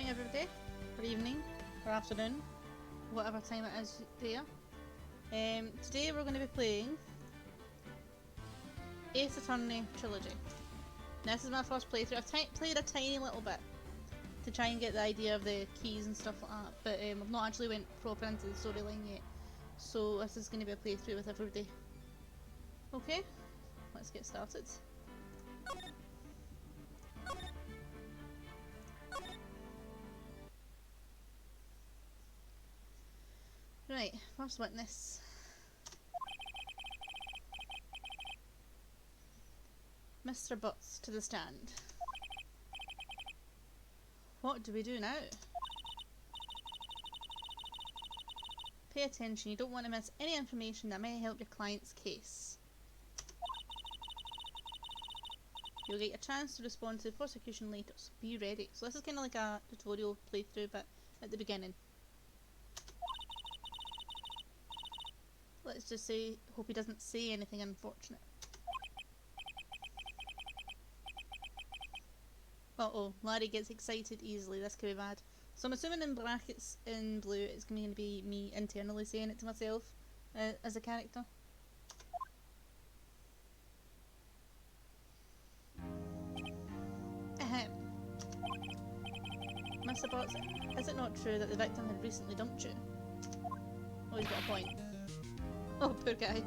morning everybody, or evening, or afternoon, whatever time it is there. Today we're going to be playing Ace Attorney Trilogy. Now, this is my first playthrough. I've played a tiny little bit to try and get the idea of the keys and stuff like that, but I've not actually went proper into the storyline yet. So this is going to be a playthrough with everybody. Okay, let's get started. Right, first witness. Mr. Butts to the stand. What do we do now? Pay attention, you don't want to miss any information that may help your client's case. You'll get a chance to respond to the prosecution later, so be ready. So this is kind of like a tutorial playthrough, but at the beginning. Let's just say, hope he doesn't say anything unfortunate. Uh-oh, Larry gets excited easily, this could be bad. So I'm assuming in brackets in blue it's going to be me internally saying it to myself as a character. Ahem. Mr. Butts, is it not true that the victim had recently dumped you? Oh, he's got a point. Oh, poor guy.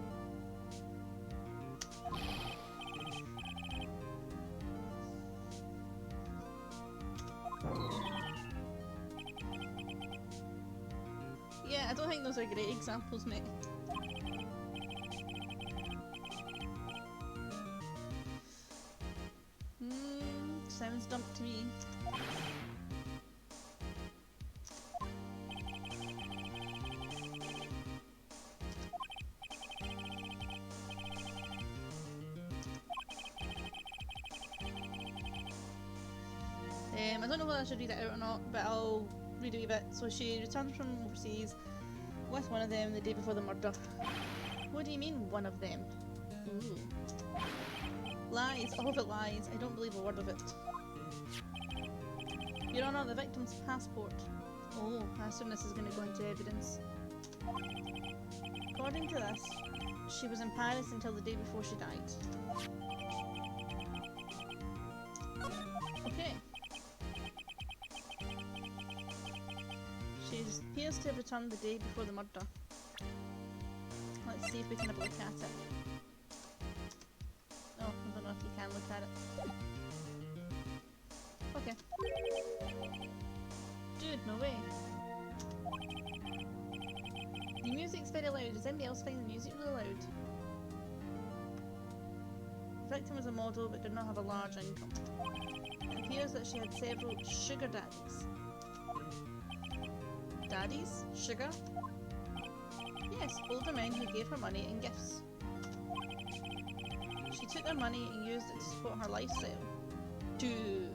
Yeah, I don't think those are great examples, mate. Sounds dumb to me. I don't know whether I should read it out or not, but I'll read a wee bit. So she returned from overseas with one of them the day before the murder. What do you mean, one of them? Ooh. Lies, all of it lies. I don't believe a word of it. Your Honour, the victim's passport. Oh, I assume this is going to go into evidence. According to this, she was in Paris until the day before she died. Okay. She appears to have returned the day before the murder. Let's see if we can have a look at it. Oh, I don't know if you can look at it. Okay. Dude, no way. The music's very loud. Does anybody else find the music really loud? The victim was a model but did not have a large income. It appears that she had several sugar daddies. Daddies? Sugar? Yes, older men who gave her money and gifts. She took their money and used it to support her lifestyle. Dude.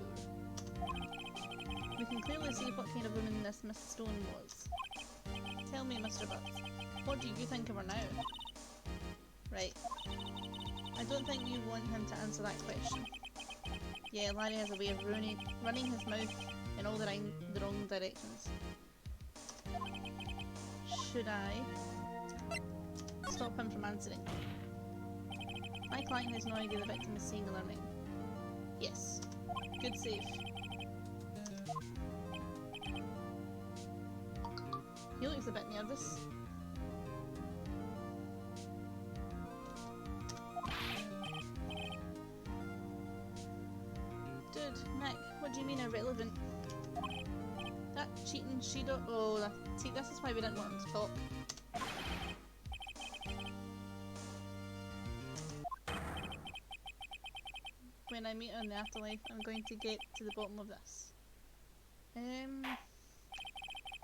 We can clearly see what kind of woman this Miss Stone was. Tell me, Mr. Butts, what do you think of her now? Right. I don't think you want him to answer that question. Yeah, Larry has a way of running his mouth in all the wrong directions. Should I stop him from answering? My client has no idea the victim is seeing other men. Yes. Good save. He looks a bit nervous. Dude, Nick, what do you mean irrelevant? That cheating she don't— oh, see, this is why we didn't want him to talk. When I meet her in the afterlife, I'm going to get to the bottom of this.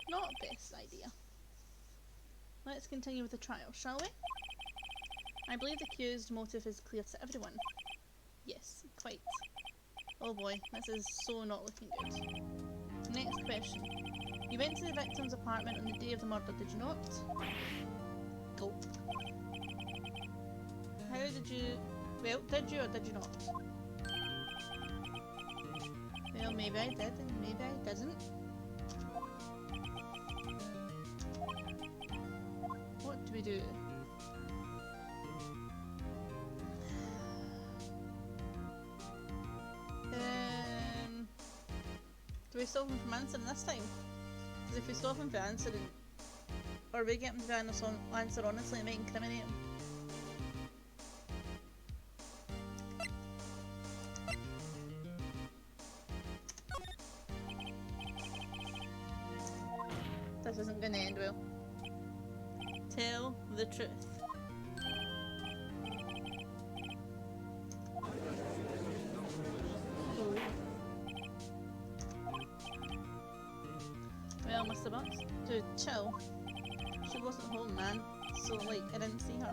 Not best idea. Let's continue with the trial, shall we? I believe the accused motive is clear to everyone. Yes, quite. Oh boy, this is so not looking good. Next question. You went to the victim's apartment on the day of the murder, did you not? Gulp. How did you— well, did you or did you not? Well, maybe I did and maybe I didn't. do? Do we stop him from answering this time? Because if we stop him from answering, or we get him to answer honestly, it might incriminate him. This isn't going to end well. Tell the truth. Well, Mr. Bucks, dude, chill. She wasn't home, man, so, like, I didn't see her.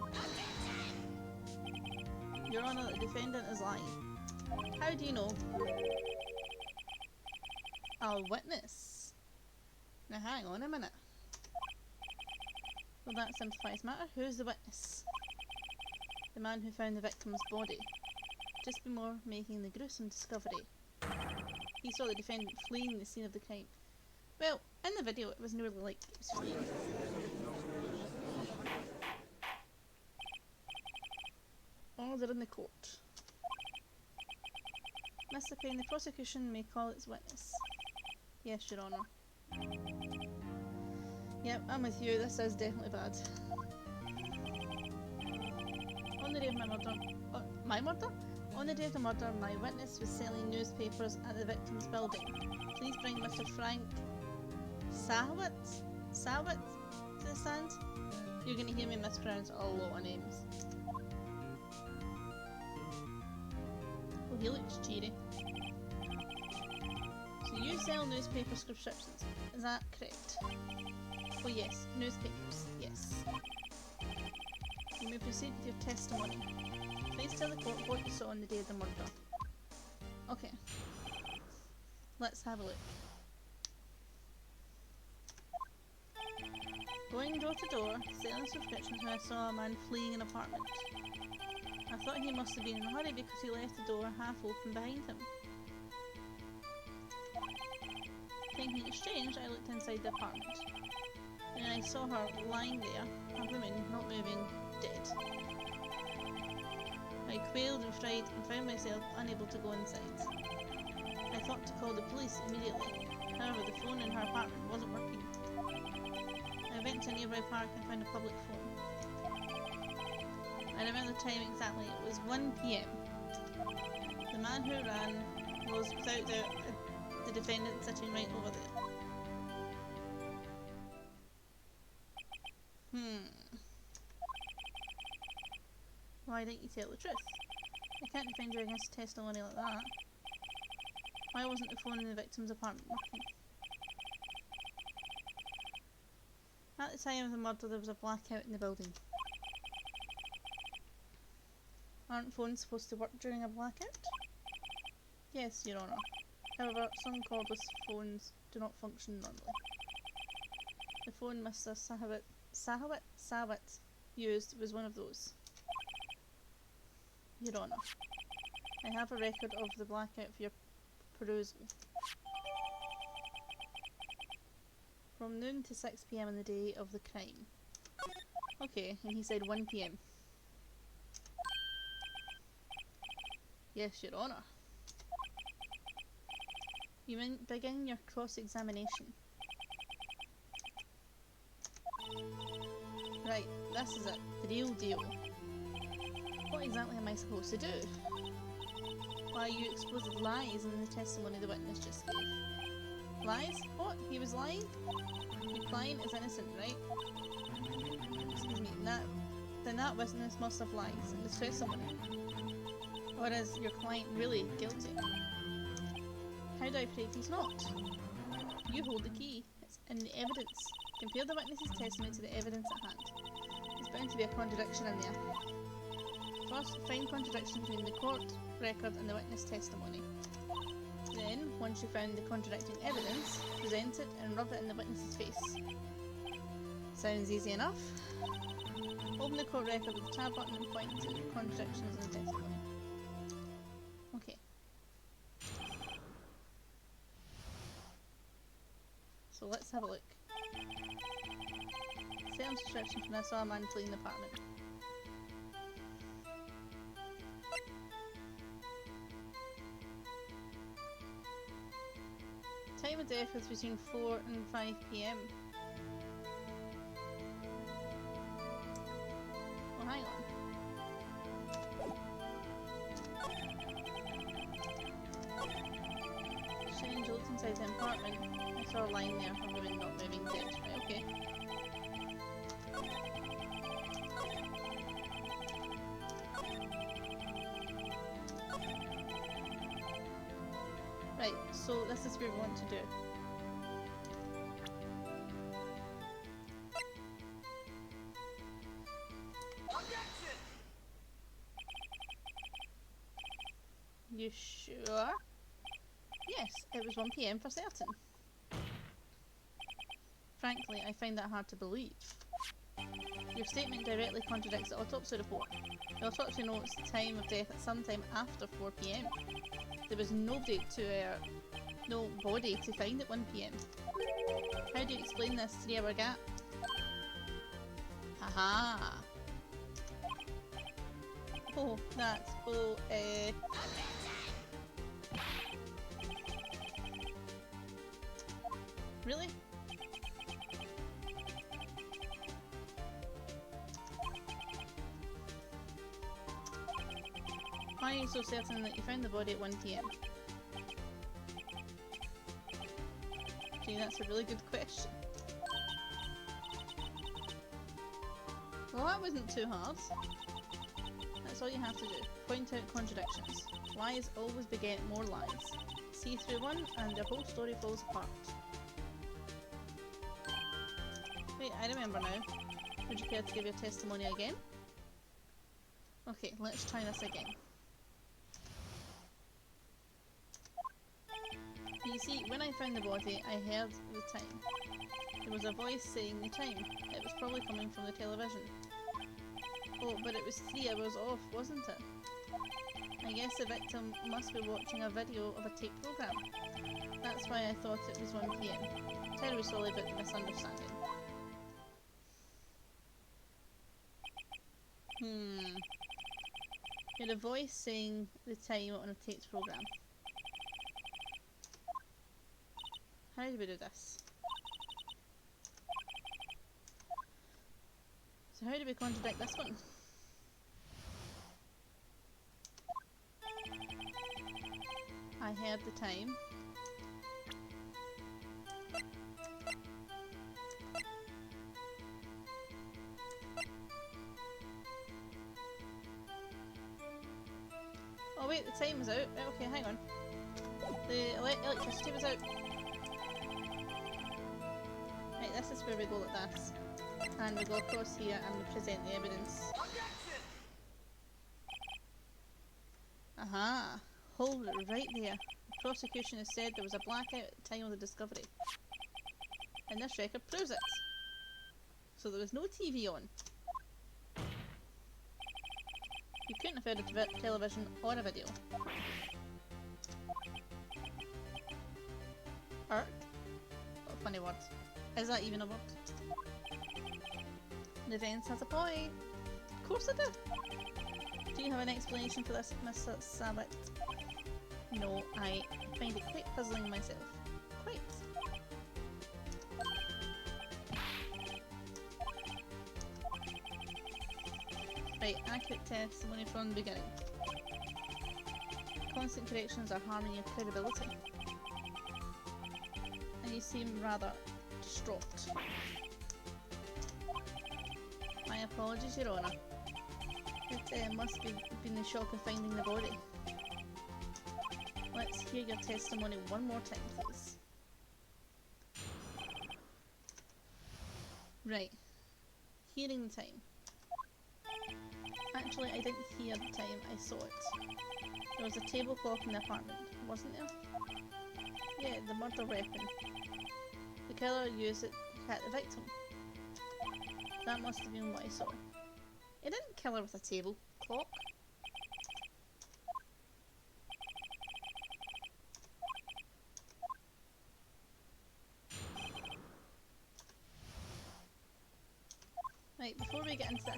Your Honour, the defendant is lying. How do you know? I'll witness. Now hang on a minute. Well, that simplifies matter. Who's the witness? The man who found the victim's body. Just before making the gruesome discovery. He saw the defendant fleeing the scene of the crime. Well, in the video it wasn't really like he was fleeing. Order in the court. Mr. Payne, the prosecution may call its witness. Yes, Your Honour. Yep, I'm with you, this is definitely bad. On the day of my murder... my murder? On the day of the murder, my witness was selling newspapers at the victim's building. Please bring Mr. Frank... Sawitz to the stand? You're going to hear me mispronounce a lot of names. Oh, he looks cheery. So you sell newspaper subscriptions, is that correct? Oh yes, newspapers, yes. You may proceed with your testimony. Please tell the court what you saw on the day of the murder. Okay. Let's have a look. Going door to door, selling subscriptions when I saw a man fleeing an apartment. I thought he must have been in a hurry because he left the door half open behind him. Thinking it strange, I looked inside the apartment. And I saw her lying there, a woman not moving, dead. I quailed and fried and found myself unable to go inside. I thought to call the police immediately. However, the phone in her apartment wasn't working. I went to a nearby park and found a public phone. I remember the time exactly. It was 1 PM. The man who ran was without doubt the defendant sitting right over there. Why didn't you tell the truth? I can't defend you against testimony like that. Why wasn't the phone in the victim's apartment working? At the time of the murder there was a blackout in the building. Aren't phones supposed to work during a blackout? Yes, Your Honour. However, some cordless phones do not function normally. The phone Mr. Sawitz used was one of those. Your Honour, I have a record of the blackout for your perusal. From noon to 6 PM on the day of the crime. Okay, and he said 1 PM. Yes, Your Honour. You may begin your cross-examination. Right, this is it. The real deal. What exactly am I supposed to do? Why, you exposed lies in the testimony the witness just gave. Lies? What? He was lying? Your client is innocent, right? Excuse me, then that witness must have lied in the testimony. Or is your client really guilty? How do I prove he's not? You hold the key. It's in the evidence. Compare the witness's testimony to the evidence at hand. There's bound to be a contradiction in there. First, find contradiction between the court record and the witness testimony. Then, once you found the contradicting evidence, present it and rub it in the witness's face. Sounds easy enough. Open the court record with the tab button and point to the contradictions in the testimony. Okay. So let's have a look. Certain description from I saw a man fleeing the apartment. Time of death was between 4 and 5 PM. Oh, hang on. Strange, looked inside the apartment. I saw a line there from women not moving dead. Right, okay. Right, so this is what we want to do. You sure? Yes, it was 1 PM for certain. Frankly, I find that hard to believe. Your statement directly contradicts the autopsy report. The autopsy notes the time of death at some time after 4 PM. There was no body to find at 1 PM. How do you explain this 3-hour gap? Haha. Oh, that's Really? Why are you so certain that you found the body at 1 PM? Gee, that's a really good question. Well, that wasn't too hard. That's all you have to do. Point out contradictions. Lies always beget more lies. See through one and the whole story falls apart. Wait, I remember now. Would you care to give your testimony again? Okay, let's try this again. You see, when I found the body, I heard the time. There was a voice saying the time. It was probably coming from the television. Oh, but it was 3 hours off, wasn't it? I guess the victim must be watching a video of a tape program. That's why I thought it was 1 PM. Terribly sorry about the misunderstanding. You had a voice saying the time on a taped program. How do we do this? So how do we contradict this one? I heard the time. Oh wait, the time was out. Right, okay, hang on. The electricity was out. Right, this is where we go like this. And we go across here and we present the evidence. Aha! Hold it right there. The prosecution has said there was a blackout at the time of the discovery. And this record proves it. So there was no TV on. You couldn't have heard a television or a video. What a funny word. Is that even a word? The Vance has a point. Of course I do. Do you have an explanation for this, Mr. Sabat? No, I find it quite puzzling myself. Quite. Right, accurate testimony from the beginning. Constant corrections are harming your credibility. And you seem rather distraught. My apologies, Your Honour. It must have been the shock of finding the body. Let's hear your testimony one more time, please. Right. Hearing the time. Actually, I didn't hear the time, I saw it. There was a table clock in the apartment, wasn't there? Yeah, the murder weapon. The killer used it to hit the victim. That must have been what I saw. He didn't kill her with a table clock. Right, before we get into this,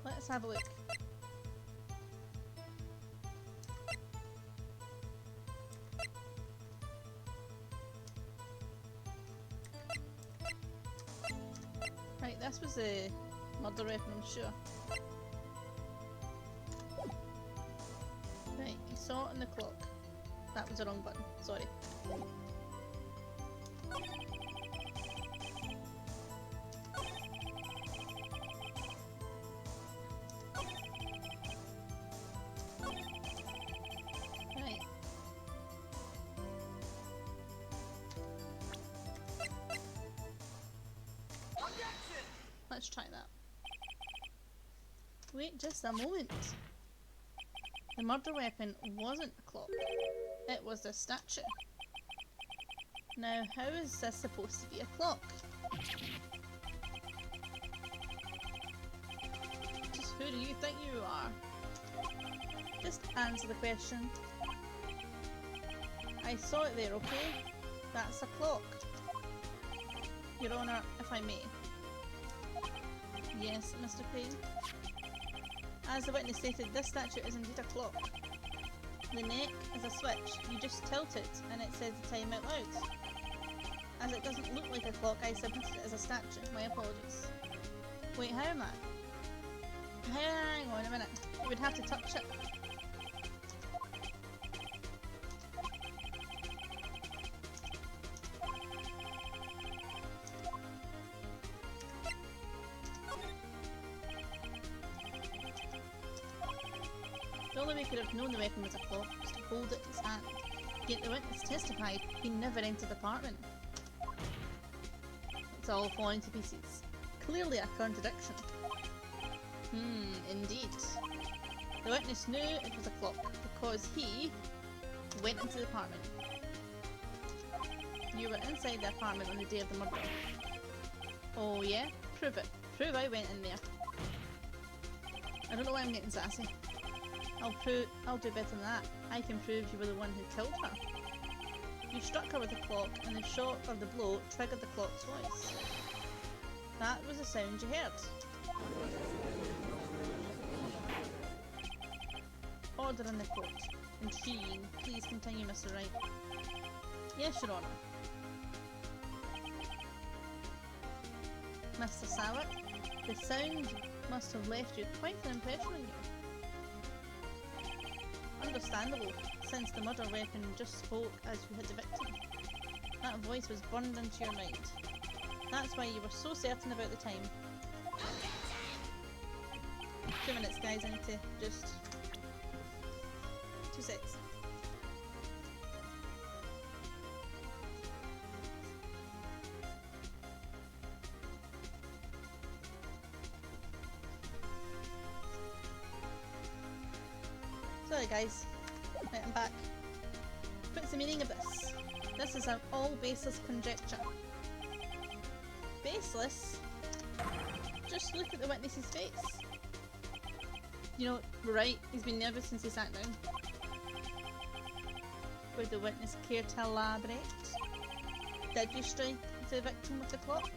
let's have a look. Right, this was a murder weapon, I'm sure. Right, you saw it on the clock. That was the wrong button, sorry. Right. Let's try that. Wait just a moment. The murder weapon wasn't a clock. It was a statue. Now, how is this supposed to be a clock? Just who do you think you are? Just answer the question. I saw it there, okay? That's a clock. Your Honour, if I may. Yes, Mr. Payne. As the witness stated, this statue is indeed a clock. The neck is a switch. You just tilt it and it says the time out loud. As it doesn't look like a clock, I submitted it as a statue. My apologies. Wait, how am I? Hang on a minute. You would have to touch it. The only way he could have known the weapon was a clock was to hold it in his hand. Yet the witness testified he never entered the apartment. It's all falling to pieces. Clearly a contradiction. Indeed. The witness knew it was a clock because he went into the apartment. You were inside the apartment on the day of the murder. Oh yeah? Prove it. Prove I went in there. I don't know why I'm getting sassy. I'll do better than that. I can prove you were the one who killed her. You struck her with a clock and the shock of the blow triggered the clock's voice. That was the sound you heard. Order in the court. Intriguing. Please continue, Mr. Wright. Yes, Your Honour. Mr. Sawat, the sound must have left you quite an impression on you. Understandable, since the murder weapon just spoke as you hit the victim. That voice was burned into your mind. That's why you were so certain about the time. 2 minutes, guys, I need to just... 2 seconds. Sorry guys, right, I'm back. What's the meaning of this? This is an all baseless conjecture. Baseless? Just look at the witness's face. You know, we're right, he's been nervous since he sat down. Would the witness care to elaborate? Did you strike the victim with the clock?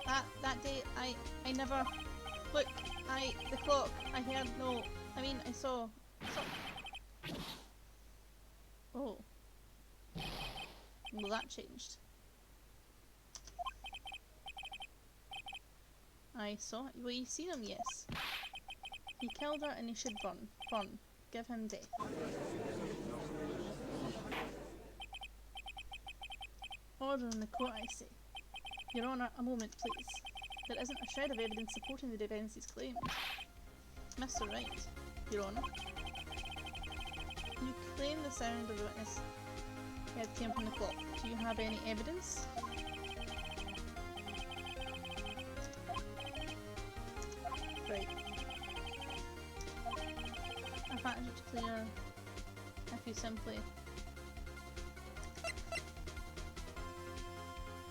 That day, I never... Look, the clock, I heard no... I mean, I saw... Oh. Well, that changed. I saw it. Will you see him? Yes. He killed her and he should burn. Burn. Give him death. Order in the court, I say. Your Honour, a moment, please. There isn't a shred of evidence supporting the defence's claims. Mr. Wright, Your Honour. You claim the sound of the witness heard came from the clock. Do you have any evidence? Right. I thought it was clear if you simply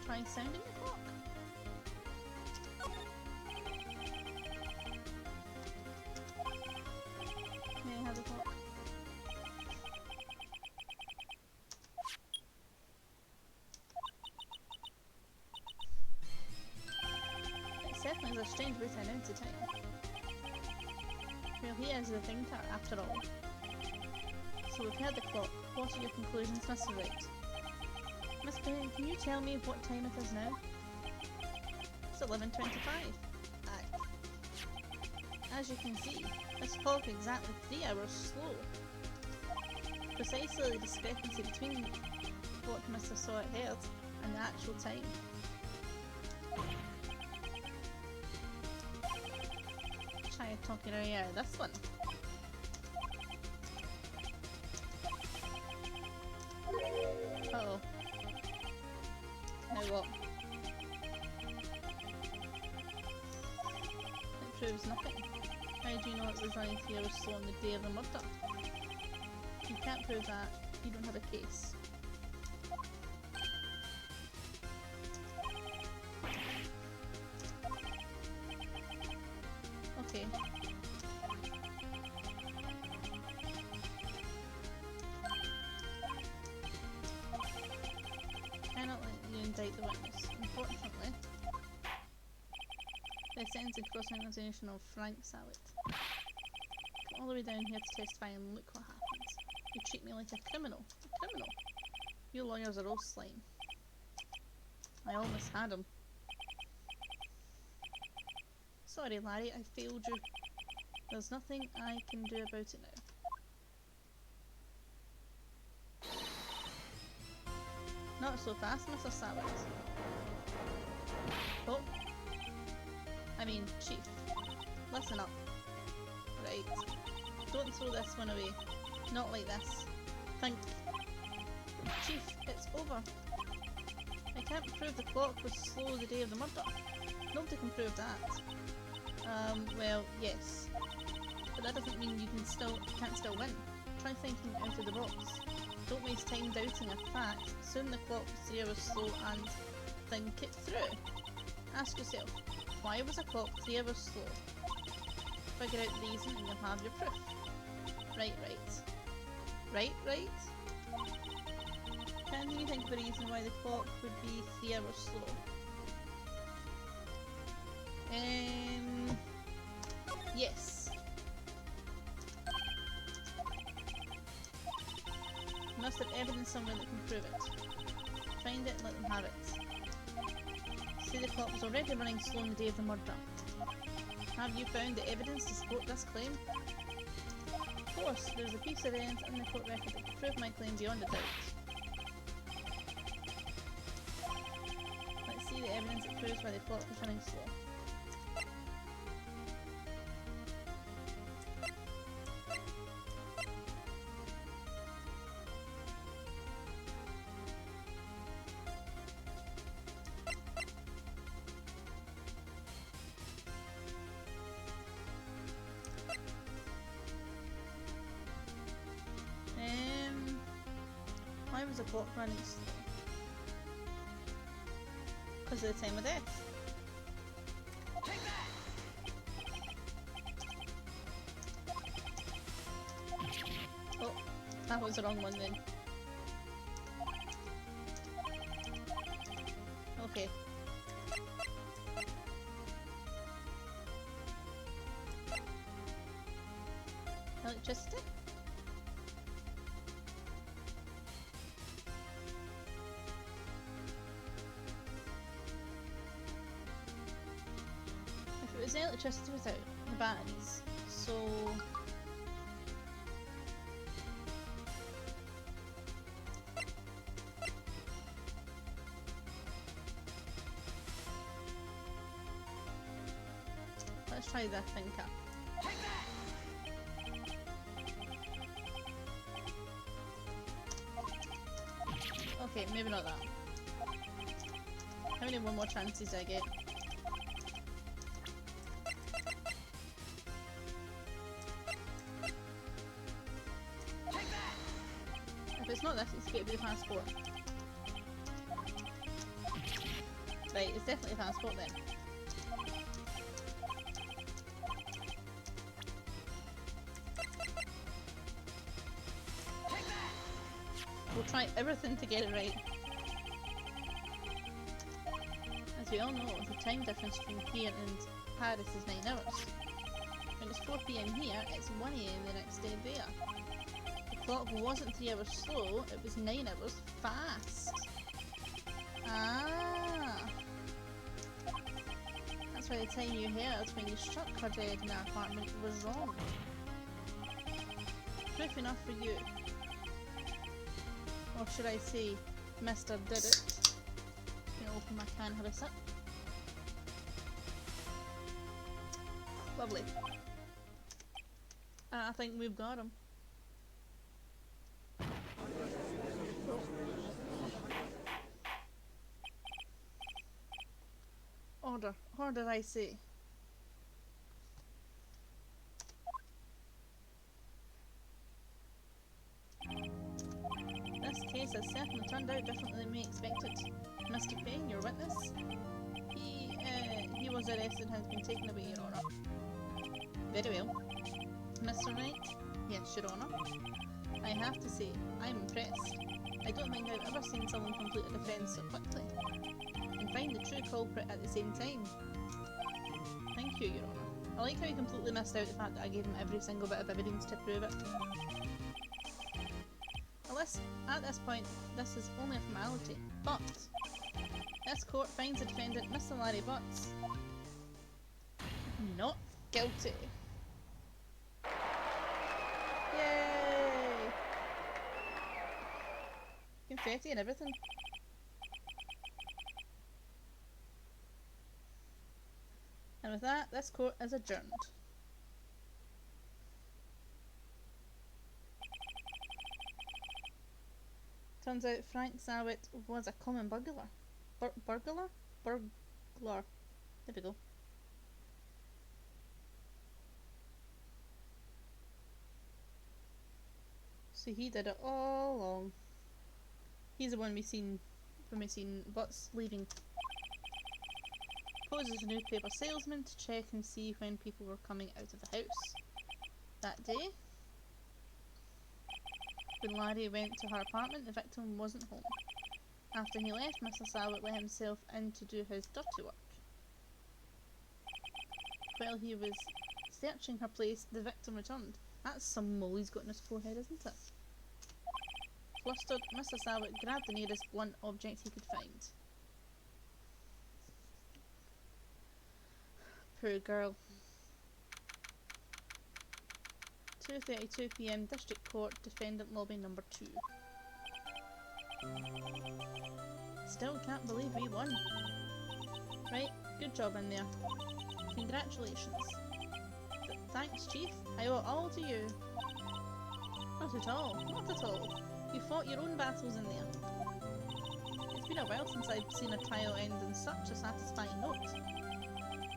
try sounding the clock. May I have the clock? a strange way to announce the time. Well, he is the thinker, after all. So we've heard the clock. What are your conclusions, Mr. Wright? Miss Benton, can you tell me what time it is now? It's 11:25. Aye. As you can see, this clock is exactly 3 hours slow. Precisely the discrepancy between what Mr. Sawyer heard and the actual time. Try talking our way out of this one. Uh-oh. Now what? It proves nothing. How do you know it was running 3 hours slow on the day of the murder? You can't prove that. You don't have a case. Okay. Cannot let you indict the witness. Unfortunately, the sentence and cross-examination of Frank Sallet. Come all the way down here to testify and look what happens. You treat me like a criminal. A criminal? You lawyers are all slime. I almost had him. Sorry, Larry, I failed you. There's nothing I can do about it now. Not so fast, Mr. Sallet. Oh. I mean, Chief. Listen up. Right. Don't throw this one away. Not like this. Think. Chief, it's over. I can't prove the clock was slow the day of the murder. Nobody can prove that. Well, yes. But that doesn't mean you can't still win. Try thinking out of the box. Don't waste time doubting a fact. Assume the clock was 3 hours slow and think it through. Ask yourself, why was a clock 3 hours slow? Figure out the reason and you'll have your proof. Right. Right? Can you think of a reason why the clock would be 3 hours slow? Yes. You must have evidence somewhere that can prove it. Find it and let them have it. Say the clock was already running slow on the day of the murder. Have you found the evidence to support this claim? Of course, there's a piece of evidence in the court record that can prove my claim beyond a doubt. Let's see the evidence that proves why the clock was running slow. Why was the clock running slow? Because of the time of death. Oh, that was the wrong one then. Okay. Electricity? If it was electricity without the batteries, so... Let's try the thinker. Okay, maybe not that. How many more chances do I get? If it's not this, it's going to be the passport. Right, it's definitely a passport then. We'll try everything to get it right. As we all know, the time difference between here and Paris is 9 hours. When it's 4 PM here, it's 1 AM the next day there. The clock wasn't 3 hours slow, it was 9 hours fast. Ah! That's why the time you heard when you struck her dead in that apartment was wrong. Proof enough for you. Or should I say, Mr. Did It. Gonna open my can, have a sip. Lovely. I think we've got him. Order. Order, I say. This case has certainly turned out differently than we expected. Mr. Payne, your witness, he was arrested and has been taken away, Your Honour. Very well. Mr. Knight? Yes, Your Honour. I have to say, I'm impressed. I don't think I've ever seen someone complete a defence so quickly. And find the true culprit at the same time. Thank you, Your Honour. I like how he completely missed out the fact that I gave him every single bit of evidence to prove it. At this point, this is only a formality, but this court finds the defendant, Mr. Larry Butts, not guilty. Yay! Confetti and everything. And with that, this court is adjourned. Turns out Frank Sawit was a common burglar. Burglar? Burglar. There we go. So he did it all along. He's the one we seen when we seen Butts leaving. Poses a newspaper salesman to check and see when people were coming out of the house. That day, when Larry went to her apartment, the victim wasn't home. After he left, Mr. Sawit let himself in to do his dirty work. While he was searching her place, the victim returned. That's some mole he's got on his forehead, isn't it? Flustered, Mr. Sawit grabbed the nearest blunt object he could find. Poor girl. 2:32 PM, District Court, Defendant Lobby number 2. Still can't believe we won. Right, good job in there. Congratulations. Thanks, Chief. I owe it all to you. Not at all, not at all. You fought your own battles in there. It's been a while since I've seen a trial end on such a satisfying note.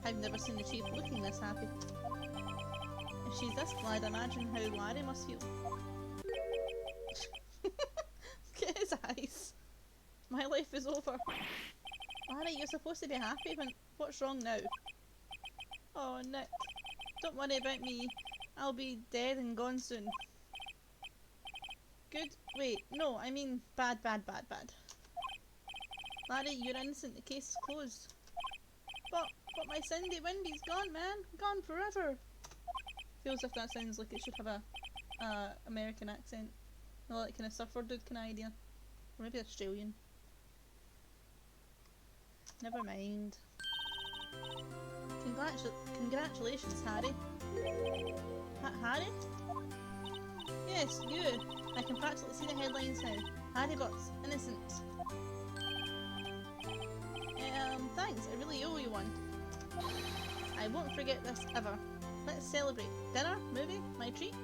I've never seen the Chief looking this happy. If she's this glad, imagine how Larry must feel. Look at his eyes. My life is over. Larry, you're supposed to be happy when... What's wrong now? Oh, Nick. Don't worry about me. I'll be dead and gone soon. Good? Wait, no, I mean bad. Larry, you're innocent. The case is closed. But my Cindy Windy's gone, man. Gone forever. Feels if that sounds like it should have a American accent. No, like kind of surfer dude kind of idea. Or maybe Australian. Never mind. Congratulations, Harry. Harry? Yes, you. I can practically see the headlines now. Harry Butts, innocent. Thanks, I really owe you one. I won't forget this ever. Let's celebrate. Dinner? Movie? My treat?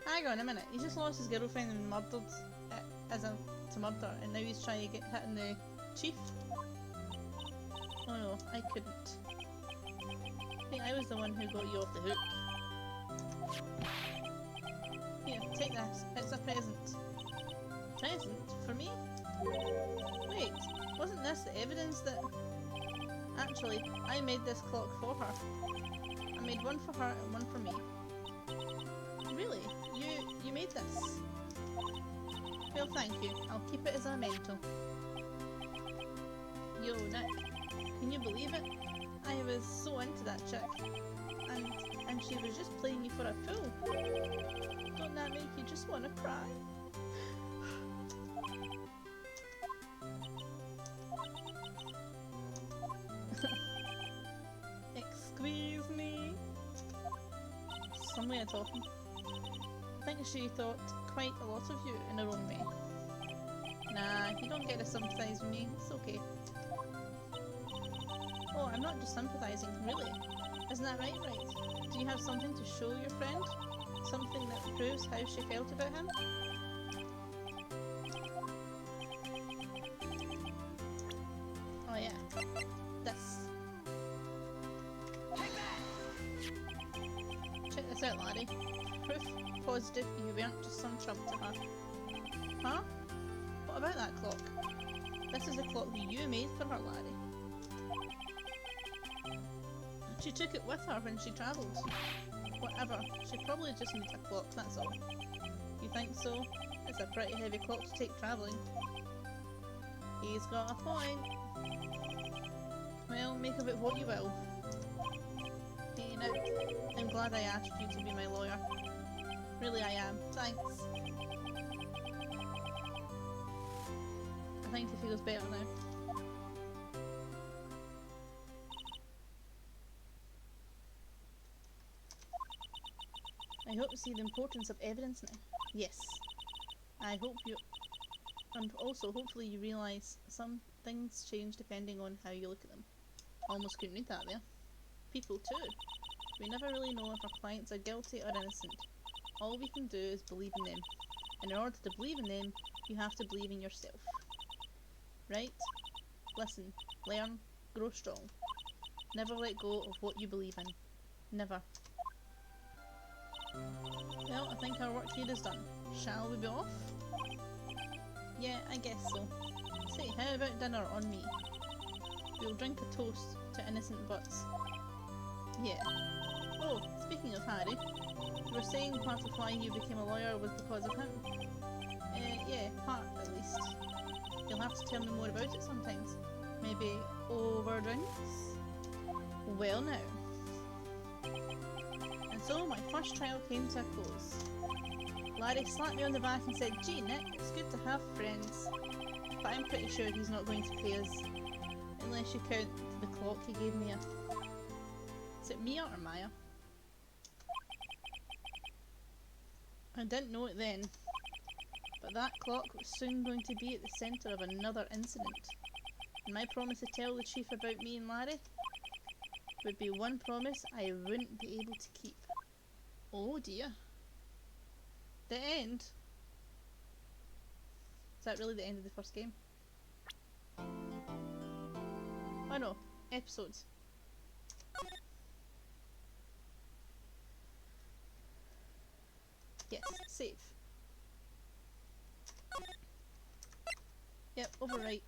Hang on a minute, he just lost his girlfriend and murdered to murder, and now he's trying to get hitting the Chief? Oh no, I couldn't. I think I was the one who got you off the hook. Here, take this. It's a present. Present? For me? Wait, wasn't this the evidence that... Actually, I made this clock for her. I made one for her and one for me. Really? You made this? Well, thank you. I'll keep it as a memento. Yo, Nick. Can you believe it? I was so into that chick, and she was just playing me for a fool. Don't that make you just want to cry? Excuse me. Some way of talking. I think she thought quite a lot of you in her own way. Nah, you don't get to sympathise with me. It's okay. Oh, I'm not just sympathising, really. Isn't that right? Do you have something to show your friend? Something that proves how she felt about him? Oh yeah. This. Check this out, laddie. Proof positive you weren't just some trouble to her. Huh? What about that clock? This is a clock that you made for her, laddie. She took it with her when she travelled. Whatever, she probably just needs a clock, that's all. You think so? It's a pretty heavy clock to take travelling. He's got a point. Well, make of it what you will. Hey now, I'm glad I asked you to be my lawyer. Really I am, thanks. I think he feels better now. I hope you see the importance of evidence now. Yes. I hope you... And also, hopefully you realise some things change depending on how you look at them. Almost couldn't read that there. People too. We never really know if our clients are guilty or innocent. All we can do is believe in them. And in order to believe in them, you have to believe in yourself. Right? Listen, learn, grow strong. Never let go of what you believe in. Never. Well, I think our work here is done. Shall we be off? Yeah, I guess so. Say, how about dinner on me? We'll drink a toast to innocent butts. Yeah. Oh, speaking of Harry, you were saying part of why you became a lawyer was because of him. Yeah, part at least. You'll have to tell me more about it sometimes. Maybe over drinks? Well now. And so my first trial came to a close. Larry slapped me on the back and said, "Gee Nick, it's good to have friends." But I'm pretty sure he's not going to pay us. Unless you count the clock he gave me. Is it Mia or Maya? I didn't know it then. But that clock was soon going to be at the centre of another incident. And my promise to tell the chief about me and Larry would be one promise I wouldn't be able to keep. Oh dear. The end? Is that really the end of the first game? Oh no, episodes. Yes, save. Yep, overwrite.